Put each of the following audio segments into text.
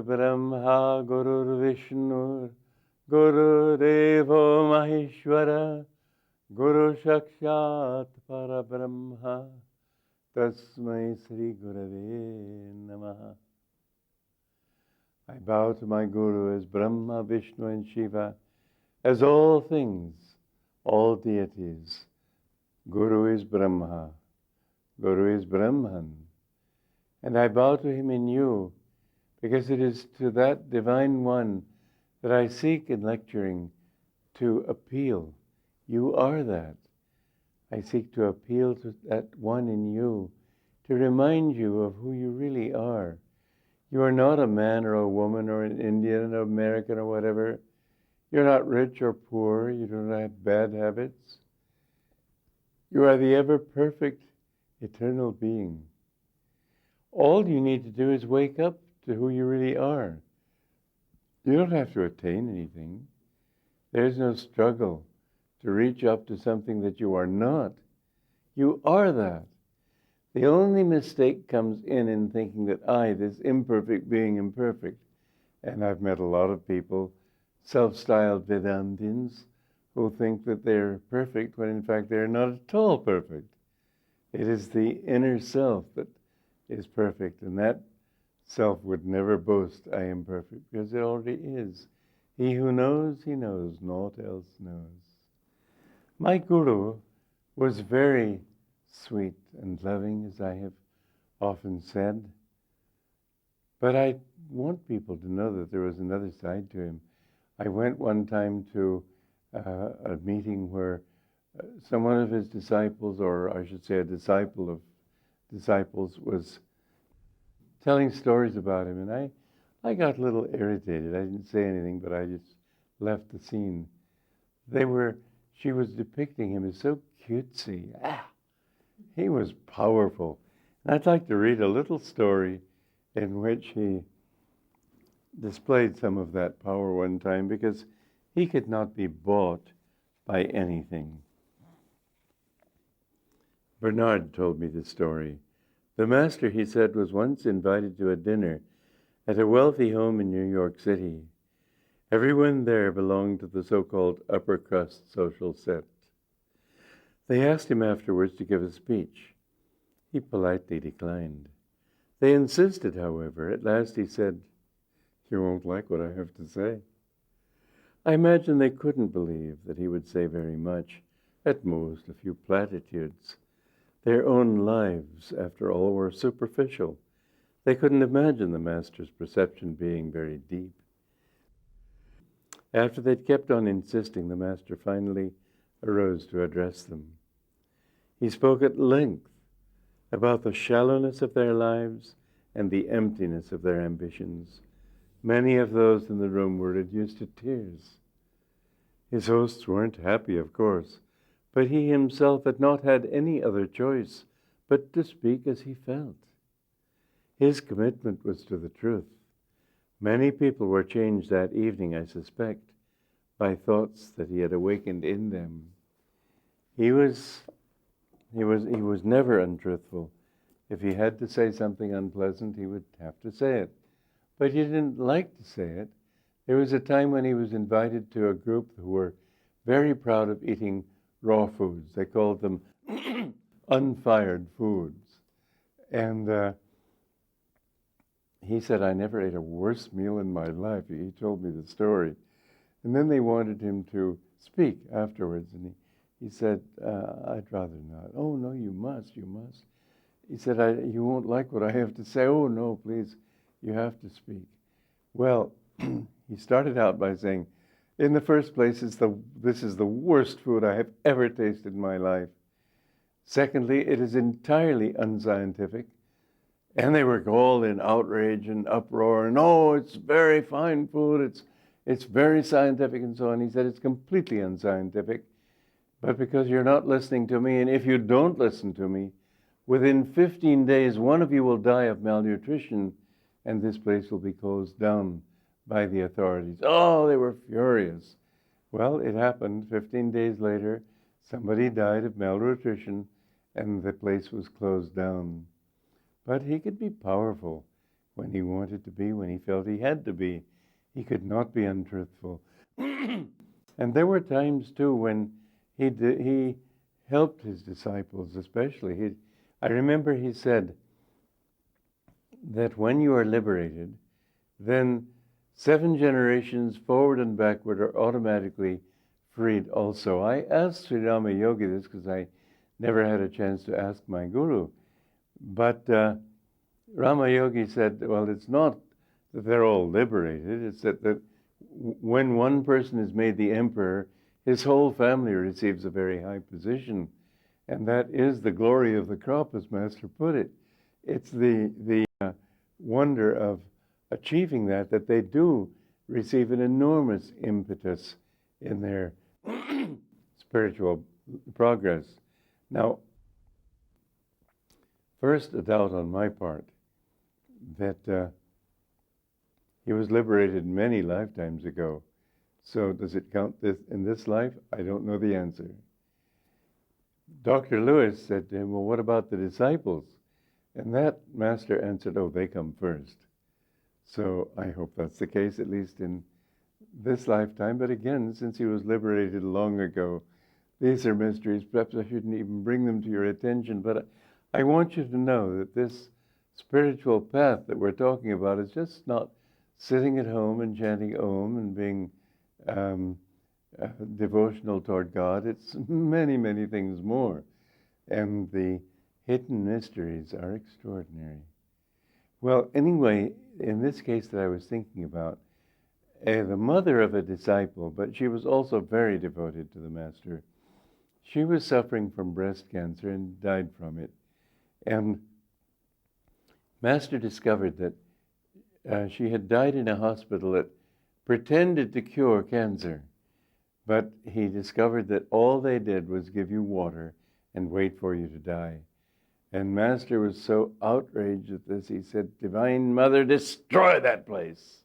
Brahma Gurur Vishnu Guru Devo Maheshwara Guru Sakshat Parabrahma Tasmai Sri Gurave Namaha. I bow to my Guru as Brahma, Vishnu and Shiva, as all things, all deities. Guru is Brahma, Guru is Brahman. And I bow to him in you, because it is to that Divine One that I seek in lecturing to appeal. You are that. I seek to appeal to that one in you, to remind you of who you really are. You are not a man or a woman or an Indian or American or whatever. You're not rich or poor. You don't have bad habits. You are the ever-perfect, eternal being. All you need to do is wake up to who you really are. You don't have to attain anything. There's no struggle to reach up to something that you are not. You are that. The only mistake comes in thinking that I, this imperfect being, am perfect. And I've met a lot of people, self-styled Vedantins, who think that they're perfect when in fact they're not at all perfect. It is the inner self that is perfect, and that self would never boast, I am perfect, because it already is. He who knows, he knows, naught else knows. My Guru was very sweet and loving, as I have often said. But I want people to know that there was another side to him. I went one time to a meeting where one of his disciples, or I should say a disciple of disciples, was telling stories about him. And I got a little irritated. I didn't say anything, but I just left the scene. She was depicting him as so cutesy. He was powerful. And I'd like to read a little story in which he displayed some of that power one time, because he could not be bought by anything. Bernard told me the story. The master, he said, was once invited to a dinner at a wealthy home in New York City. Everyone there belonged to the so-called upper crust social set. They asked him afterwards to give a speech. He politely declined. They insisted, however. At last he said, "You won't like what I have to say." I imagine they couldn't believe that he would say very much, at most a few platitudes. Their own lives, after all, were superficial. They couldn't imagine the master's perception being very deep. After they'd kept on insisting, the master finally arose to address them. He spoke at length about the shallowness of their lives and the emptiness of their ambitions. Many of those in the room were reduced to tears. His hosts weren't happy, of course, but he himself had not had any other choice but to speak as he felt. His commitment was to the truth. Many people were changed that evening, I suspect, by thoughts that he had awakened in them. He was never untruthful. If he had to say something unpleasant, he would have to say it. But he didn't like to say it. There was a time when he was invited to a group who were very proud of eating raw foods. They called them unfired foods. And he said, "I never ate a worse meal in my life." He told me the story. And then they wanted him to speak afterwards, and he said, "I'd rather not." "Oh, no, you must, you must." He said, "You won't like what I have to say." "Oh, no, please, you have to speak." Well, he started out by saying, "In the first place, this is the worst food I have ever tasted in my life. Secondly, it is entirely unscientific." And they were all in outrage and uproar. "No, it's very fine food. It's very scientific," and so on. He said, "It's completely unscientific. But because you're not listening to me, and if you don't listen to me, within 15 days, one of you will die of malnutrition, and this place will be closed down by the authorities." Oh, they were furious. Well, it happened. 15 days later, somebody died of malnutrition, and the place was closed down. But he could be powerful when he wanted to be, when he felt he had to be. He could not be untruthful. And there were times, too, when he helped his disciples, especially. I remember he said that when you are liberated, then 7 generations forward and backward are automatically freed also. I asked Sri Rama Yogi this because I never had a chance to ask my guru. But Rama Yogi said, well, it's not that they're all liberated. It's that when one person is made the emperor, his whole family receives a very high position. And that is the glory of the crop, as Master put it. It's the wonder of achieving that they do receive an enormous impetus in their spiritual progress. Now, first, a doubt on my part that he was liberated many lifetimes ago. So does it count this in this life? I don't know the answer. Dr. Lewis said to him, well, what about the disciples? And that Master answered, oh, they come first. So I hope that's the case, at least in this lifetime. But again, since he was liberated long ago, these are mysteries. Perhaps I shouldn't even bring them to your attention. But I want you to know that this spiritual path that we're talking about is just not sitting at home and chanting Om and being devotional toward God. It's many, many things more. And the hidden mysteries are extraordinary. Well, anyway, in this case that I was thinking about, the mother of a disciple, but she was also very devoted to the Master, she was suffering from breast cancer and died from it. And Master discovered that she had died in a hospital that pretended to cure cancer, but he discovered that all they did was give you water and wait for you to die. And Master was so outraged at this, he said, Divine Mother, destroy that place.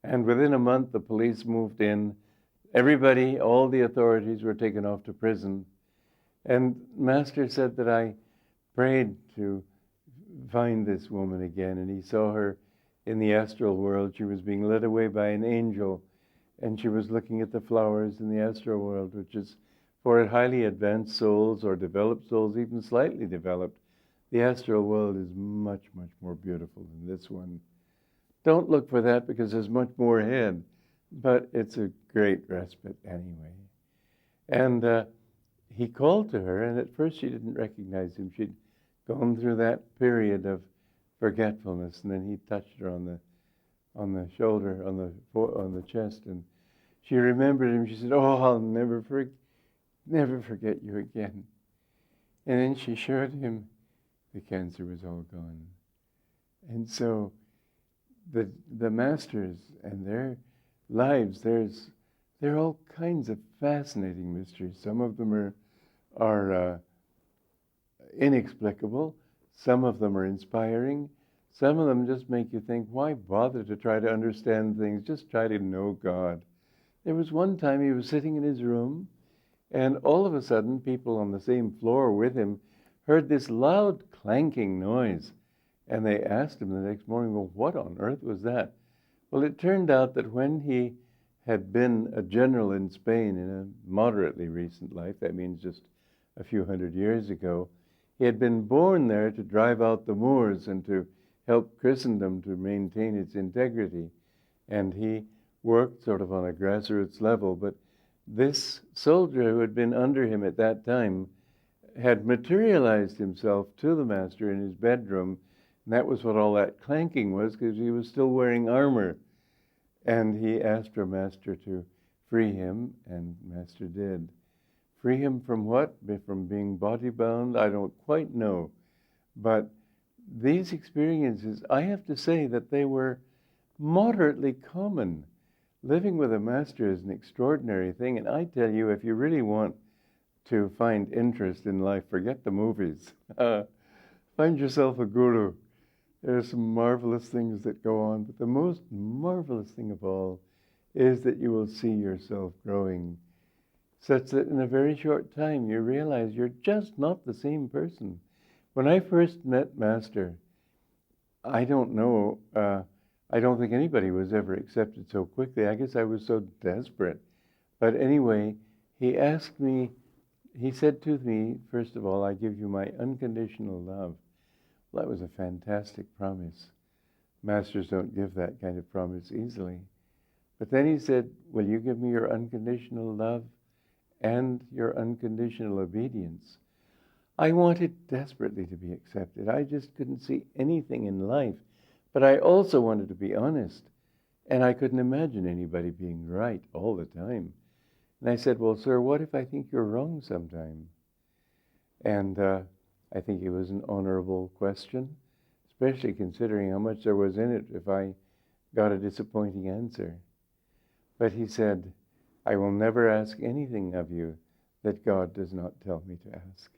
And within a month, the police moved in. Everybody, all the authorities were taken off to prison. And Master said that I prayed to find this woman again, and he saw her in the astral world. She was being led away by an angel, and she was looking at the flowers in the astral world, which is for highly advanced souls or developed souls, even slightly developed. The astral world is much, much more beautiful than this one. Don't look for that because there's much more ahead, but it's a great respite anyway. And he called to her, and at first she didn't recognize him. She'd gone through that period of forgetfulness, and then he touched her on the shoulder, on the chest, and she remembered him. She said, "Oh, I'll never forget you again." And then she showed him the cancer was all gone. And so the masters and their lives, there are all kinds of fascinating mysteries. Some of them are inexplicable. Some of them are inspiring. Some of them just make you think, why bother to try to understand things? Just try to know God. There was one time he was sitting in his room, and all of a sudden, people on the same floor with him heard this loud clanking noise. And they asked him the next morning, well, what on earth was that? Well, it turned out that when he had been a general in Spain in a moderately recent life, that means just a few hundred years ago, he had been born there to drive out the Moors and to help Christendom to maintain its integrity. And he worked sort of on a grassroots level, but this soldier who had been under him at that time had materialized himself to the Master in his bedroom, and that was what all that clanking was, because he was still wearing armor. And he asked for Master to free him, and Master did. Free him from what? From being body-bound? I don't quite know. But these experiences, I have to say that they were moderately common. Living with a Master is an extraordinary thing, and I tell you, if you really want to find interest in life, forget the movies. Find yourself a guru. There are some marvelous things that go on, but the most marvelous thing of all is that you will see yourself growing, such that in a very short time you realize you're just not the same person. When I first met Master, I don't know. I don't think anybody was ever accepted so quickly. I guess I was so desperate. But anyway, he asked me, he said to me, first of all, I give you my unconditional love. Well, that was a fantastic promise. Masters don't give that kind of promise easily. But then he said, will you give me your unconditional love and your unconditional obedience? I wanted desperately to be accepted. I just couldn't see anything in life. But I also wanted to be honest. And I couldn't imagine anybody being right all the time. And I said, well, sir, what if I think you're wrong sometime? And I think it was an honorable question, especially considering how much there was in it if I got a disappointing answer. But he said, I will never ask anything of you that God does not tell me to ask.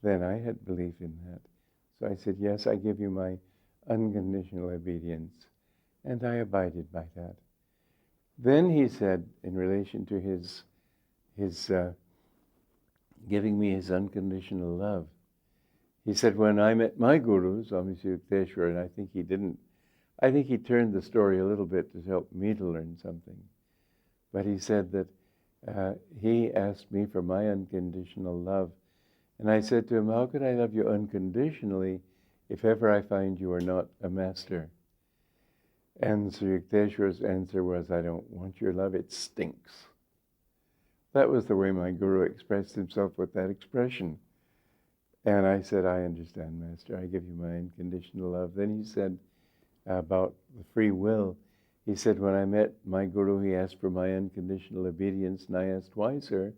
Then I had belief in that. So I said, yes, I give you my unconditional obedience. And I abided by that. Then he said, in relation to his giving me his unconditional love, he said, when I met my guru, Swami Kriyananda, and I think he turned the story a little bit to help me to learn something. But he said that he asked me for my unconditional love. And I said to him, how could I love you unconditionally if ever I find you are not a master? And Sri Yukteswar's answer was, I don't want your love, it stinks. That was the way my guru expressed himself with that expression. And I said, I understand, Master, I give you my unconditional love. Then he said about the free will, he said, when I met my guru, he asked for my unconditional obedience, and I asked, why, sir?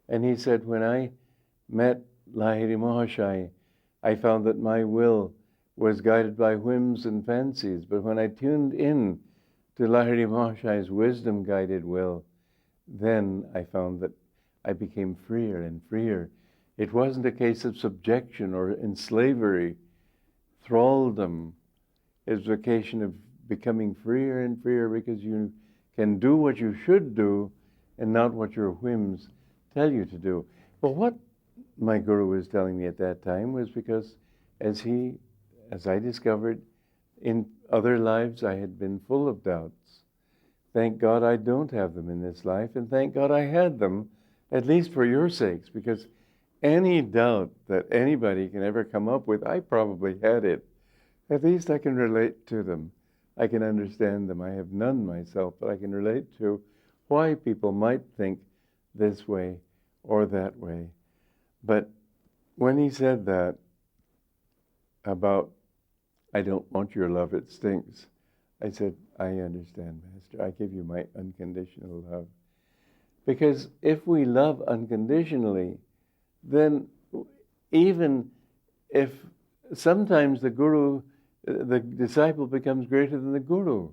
And he said, when I met Lahiri Mahashai, I found that my will was guided by whims and fancies. But when I tuned in to Lahiri Mahashai's wisdom-guided will, then I found that I became freer and freer. It wasn't a case of subjection or enslavery, thraldom. It was a case of becoming freer and freer because you can do what you should do and not what your whims tell you to do. But what my guru was telling me at that time was because as I discovered in other lives, I had been full of doubts. Thank God I don't have them in this life, and thank God I had them, at least for your sakes, because any doubt that anybody can ever come up with, I probably had it. At least I can relate to them. I can understand them. I have none myself, but I can relate to why people might think this way or that way. But when he said that about, I don't want your love, it stinks, I said, I understand, Master. I give you my unconditional love. Because if we love unconditionally, then even if sometimes the disciple becomes greater than the guru.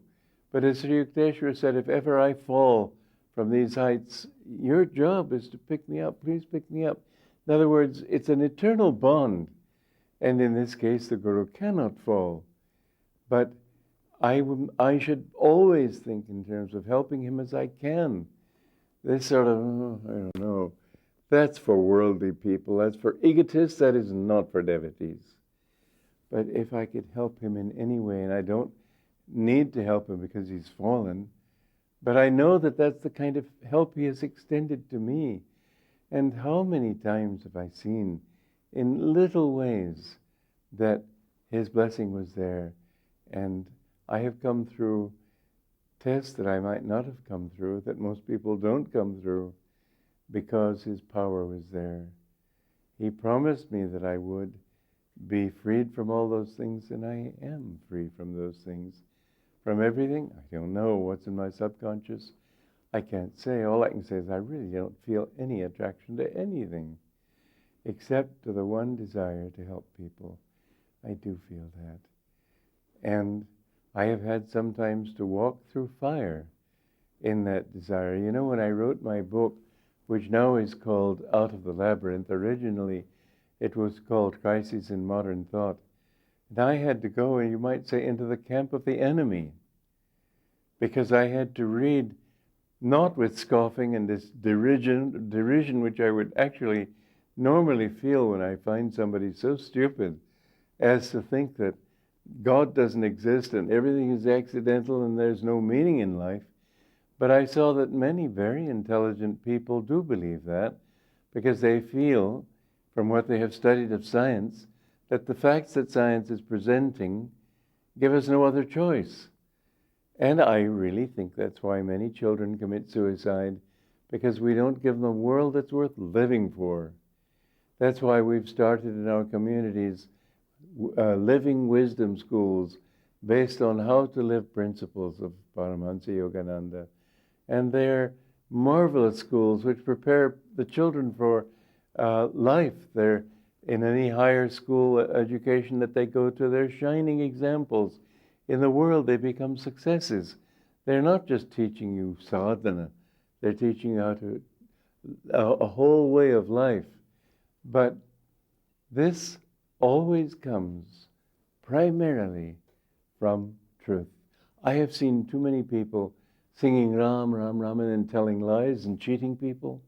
But as Sri Yukteswar said, if ever I fall from these heights, your job is to pick me up. Please pick me up. In other words, it's an eternal bond. And in this case, the guru cannot fall. But I should always think in terms of helping him as I can. This sort of, I don't know, that's for worldly people. That's for egotists. That is not for devotees. But if I could help him in any way, and I don't need to help him because he's fallen, but I know that that's the kind of help he has extended to me. And how many times have I seen in little ways that his blessing was there, and I have come through tests that I might not have come through, that most people don't come through, because his power was there. He promised me that I would be freed from all those things, and I am free from those things. From everything, I don't know what's in my subconscious. I can't say. All I can say is I really don't feel any attraction to anything, except to the one desire to help people. I do feel that. And I have had sometimes to walk through fire in that desire. You know, when I wrote my book, which now is called Out of the Labyrinth, originally it was called Crises in Modern Thought. And I had to go, and you might say, into the camp of the enemy, because I had to read, not with scoffing and this derision which I would actually normally feel when I find somebody so stupid as to think that God doesn't exist and everything is accidental and there's no meaning in life. But I saw that many very intelligent people do believe that, because they feel, from what they have studied of science, that the facts that science is presenting give us no other choice. And I really think that's why many children commit suicide, because we don't give them a world that's worth living for. That's why we've started in our communities living wisdom schools based on how to live principles of Paramahansa Yogananda. And they're marvelous schools which prepare the children for life. They're in any higher school education that they go to, they're shining examples. In the world, they become successes. They're not just teaching you sadhana, they're teaching you how to a whole way of life. But this always comes primarily from truth. I have seen too many people singing Ram, Ram, Ram, and then telling lies and cheating people.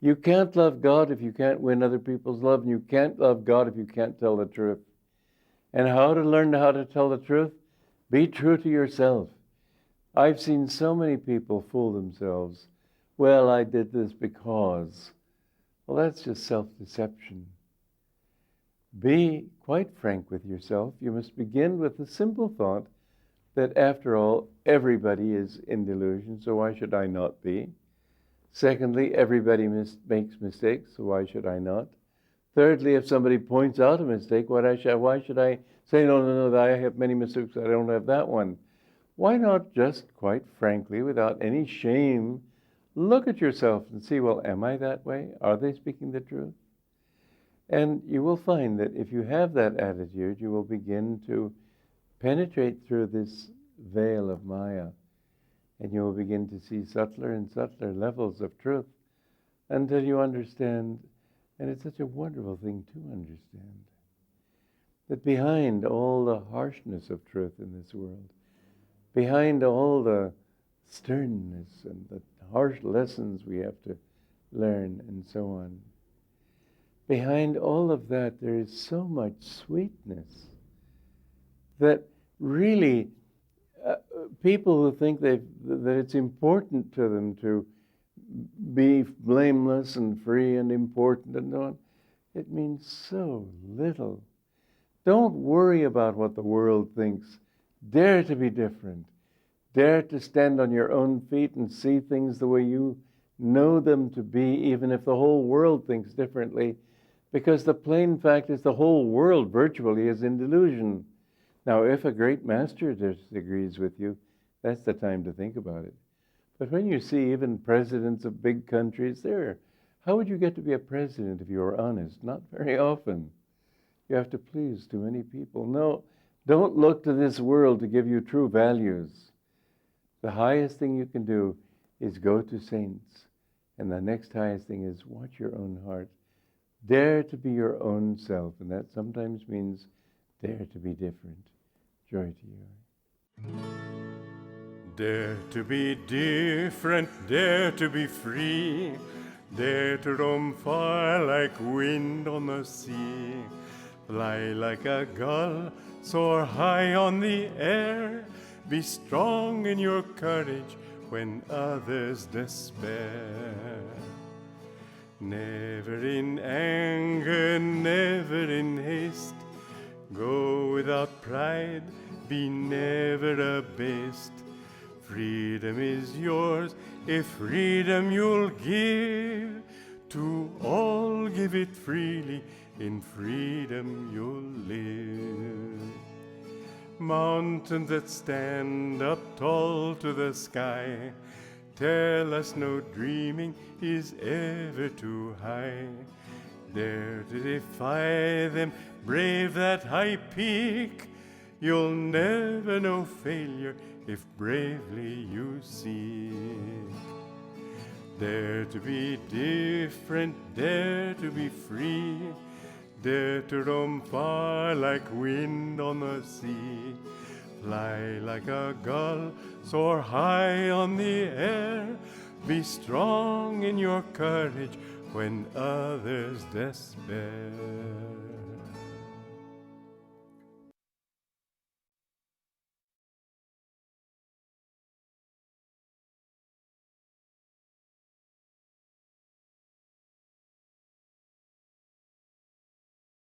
You can't love God if you can't win other people's love, and you can't love God if you can't tell the truth. And how to learn how to tell the truth? Be true to yourself. I've seen so many people fool themselves. Well, I did this because. Well, that's just self-deception. Be quite frank with yourself. You must begin with the simple thought that, after all, everybody is in delusion, so why should I not be? Secondly, everybody makes mistakes, so why should I not? Thirdly, if somebody points out a mistake, why should I say, no, I have many mistakes, I don't have that one? Why not just, quite frankly, without any shame, look at yourself and see, well, am I that way? Are they speaking the truth? And you will find that if you have that attitude, you will begin to penetrate through this veil of Maya, and you will begin to see subtler and subtler levels of truth until you understand, and it's such a wonderful thing to understand, that behind all the harshness of truth in this world, behind all the sternness and the harsh lessons we have to learn and so on, behind all of that there is so much sweetness that really people who think that it's important to them to be blameless and free and important and so on, it means so little. Don't worry about what the world thinks. Dare to be different. Dare to stand on your own feet and see things the way you know them to be, even if the whole world thinks differently, because the plain fact is the whole world virtually is in delusion. Now, if a great master disagrees with you, that's the time to think about it. But when you see even presidents of big countries, how would you get to be a president if you were honest? Not very often. You have to please too many people. No, don't look to this world to give you true values. The highest thing you can do is go to saints. And the next highest thing is watch your own heart. Dare to be your own self. And that sometimes means dare to be different. Joy to you. Dare to be different, dare to be free, dare to roam far like wind on the sea, fly like a gull, soar high on the air, be strong in your courage when others despair. Never in anger, never in haste, go without pride, be never abased. Freedom is yours, if freedom you'll give, to all give it freely, in freedom you'll live. Mountains that stand up tall to the sky, tell us no dreaming is ever too high. Dare to defy them, brave that high peak, you'll never know failure if bravely you seek. Dare to be different, dare to be free, dare to roam far like wind on the sea, fly like a gull, soar high on the air, be strong in your courage when others despair.